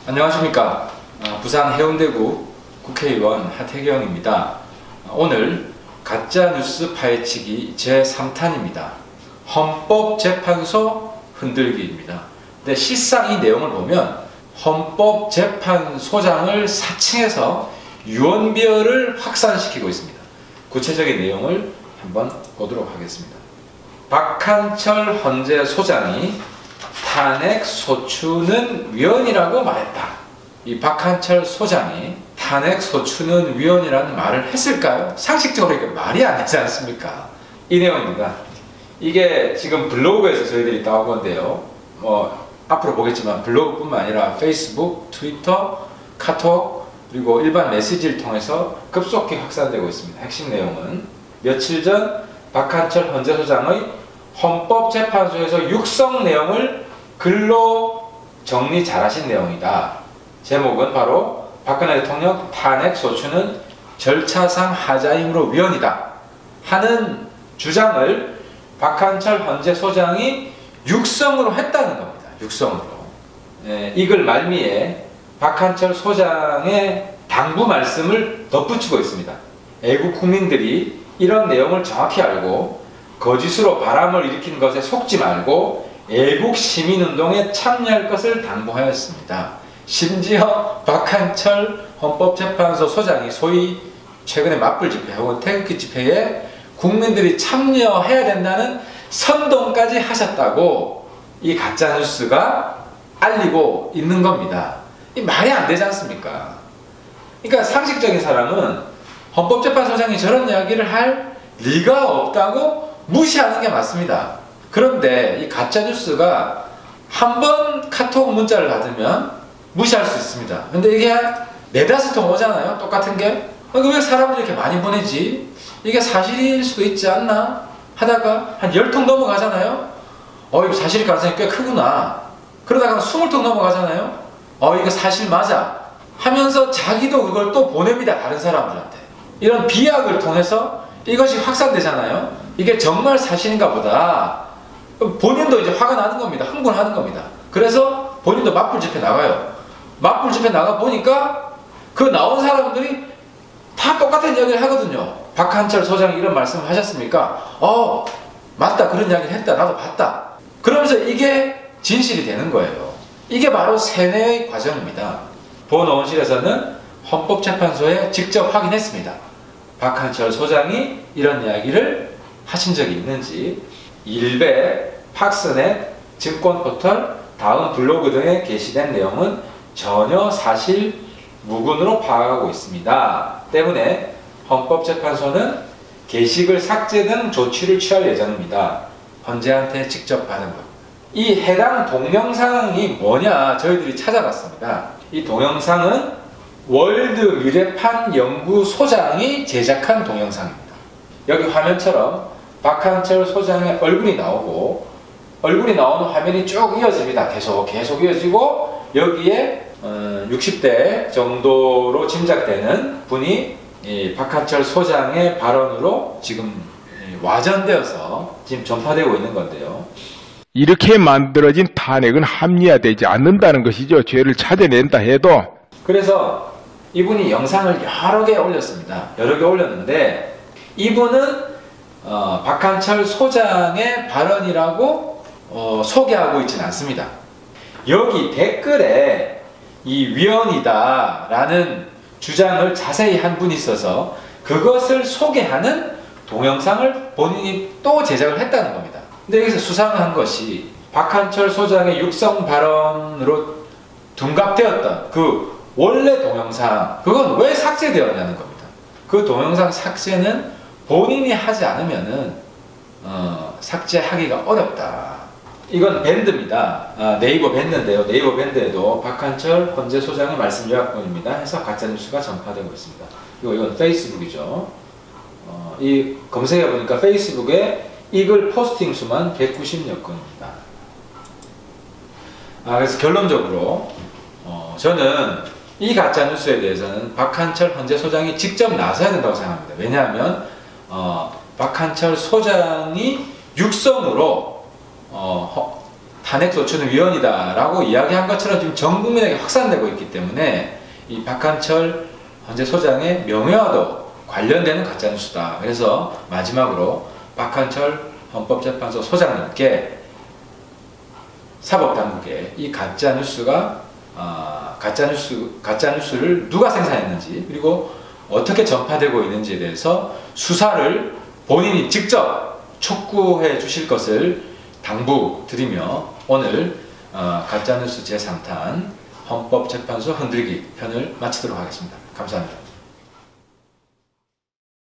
안녕하십니까. 부산 해운대구 국회의원 하태경입니다. 오늘 가짜뉴스 파헤치기 제3탄입니다. 헌법재판소 흔들기입니다. 근데 실상 이 내용을 보면 헌법재판소장을 사칭해서 유언비어를 확산시키고 있습니다. 구체적인 내용을 한번 보도록 하겠습니다. 박한철 헌재소장이 탄핵 소추는 위헌이라고 말했다. 이 박한철 소장이 탄핵 소추는 위헌이라는 말을 했을까요? 상식적으로 이게 말이 안 되지 않습니까? 이 내용입니다. 이게 지금 블로그에서 저희들이 따온 건데요. 앞으로 보겠지만 블로그뿐만 아니라 페이스북, 트위터, 카톡 그리고 일반 메시지를 통해서 급속히 확산되고 있습니다. 핵심 내용은 며칠 전 박한철 헌재소장의 헌법재판소에서 육성 내용을 글로 정리 잘하신 내용이다. 제목은 바로 박근혜 대통령 탄핵 소추는 절차상 하자임으로 위헌이다 하는 주장을 박한철 헌재소장이 육성으로 했다는 겁니다. 육성으로. 이글 말미에 박한철 소장의 당부 말씀을 덧붙이고 있습니다. 애국 국민들이 이런 내용을 정확히 알고 거짓으로 바람을 일으킨 것에 속지 말고 애국 시민운동에 참여할 것을 당부하였습니다. 심지어 박한철 헌법재판소 소장이 소위 최근에 맞불 집회 혹은 태극기 집회에 국민들이 참여해야 된다는 선동까지 하셨다고 이 가짜뉴스가 알리고 있는 겁니다. 이 말이 안 되지 않습니까? 그러니까 상식적인 사람은 헌법재판소장이 저런 이야기를 할 리가 없다고 무시하는 게 맞습니다. 그런데 이 가짜뉴스가 한 번 카톡 문자를 받으면 무시할 수 있습니다. 근데 이게 4~5통 오잖아요. 똑같은 게. 왜 사람들이 이렇게 많이 보내지? 이게 사실일 수도 있지 않나? 하다가 한 10통 넘어가잖아요. 이거 사실일 가능성이 꽤 크구나. 그러다가 20통 넘어가잖아요. 이거 사실 맞아. 하면서 자기도 그걸 또 보냅니다. 다른 사람들한테. 이런 비약을 통해서 이것이 확산되잖아요. 이게 정말 사실인가 보다. 본인도 이제 화가 나는 겁니다. 흥분하는 겁니다. 그래서 본인도 맞불 집회 나가요. 맞불 집회 나가 보니까 그 나온 사람들이 다 똑같은 이야기를 하거든요. 박한철 소장이 이런 말씀을 하셨습니까? 맞다. 그런 이야기를 했다. 나도 봤다. 그러면서 이게 진실이 되는 거예요. 이게 바로 세뇌의 과정입니다. 본원실에서는 헌법재판소에 직접 확인했습니다. 박한철 소장이 이런 이야기를 하신 적이 있는지. 일베, 팍스넷, 증권포털, 다음 블로그 등에 게시된 내용은 전혀 사실 무근으로 파악하고 있습니다. 때문에 헌법재판소는 게시글 삭제 등 조치를 취할 예정입니다. 헌재한테 직접 받은 것. 이 해당 동영상이 뭐냐 저희들이 찾아봤습니다. 이 동영상은 월드 미래판 연구소장이 제작한 동영상입니다. 여기 화면처럼 박한철 소장의 얼굴이 나오고 얼굴이 나오는 화면이 쭉 이어집니다. 계속 이어지고 여기에 60대 정도로 짐작되는 분이 이 박한철 소장의 발언으로 지금 와전되어서 지금 전파되고 있는 건데요. 이렇게 만들어진 탄핵은 합리화되지 않는다는 것이죠. 죄를 찾아낸다 해도. 그래서 이분이 영상을 여러 개 올렸습니다. 여러 개 올렸는데 이분은 박한철 소장의 발언이라고 소개하고 있지는 않습니다. 여기 댓글에 이 위헌이다 라는 주장을 자세히 한 분이 있어서 그것을 소개하는 동영상을 본인이 또 제작을 했다는 겁니다. 근데 여기서 수상한 것이 박한철 소장의 육성 발언으로 둔갑되었던 그 원래 동영상, 그건 왜 삭제되었냐는 겁니다. 그 동영상 삭제는 본인이 하지 않으면은 삭제하기가 어렵다. 이건 밴드입니다. 네이버 밴드인데요. 네이버 밴드에도 박한철 헌재소장의 말씀 요약본입니다 해서 가짜뉴스가 전파되고 있습니다. 이건 페이스북이죠. 이 검색해 보니까 페이스북에 이글 포스팅 수만 190여 건입니다. 그래서 결론적으로 저는 이 가짜뉴스에 대해서는 박한철 헌재소장이 직접 나서야 된다고 생각합니다. 왜냐하면 박한철 소장이 육성으로 탄핵 소추는 위헌이다라고 이야기한 것처럼 지금 전 국민에게 확산되고 있기 때문에 이 박한철 헌재 소장의 명예와도 관련되는 가짜뉴스다. 그래서 마지막으로 박한철 헌법재판소 소장님께 사법당국에 이 가짜뉴스를 누가 생산했는지 그리고 어떻게 전파되고 있는지에 대해서 수사를 본인이 직접 촉구해 주실 것을 당부드리며 오늘 가짜뉴스 제3탄 헌법재판소 흔들기 편을 마치도록 하겠습니다. 감사합니다.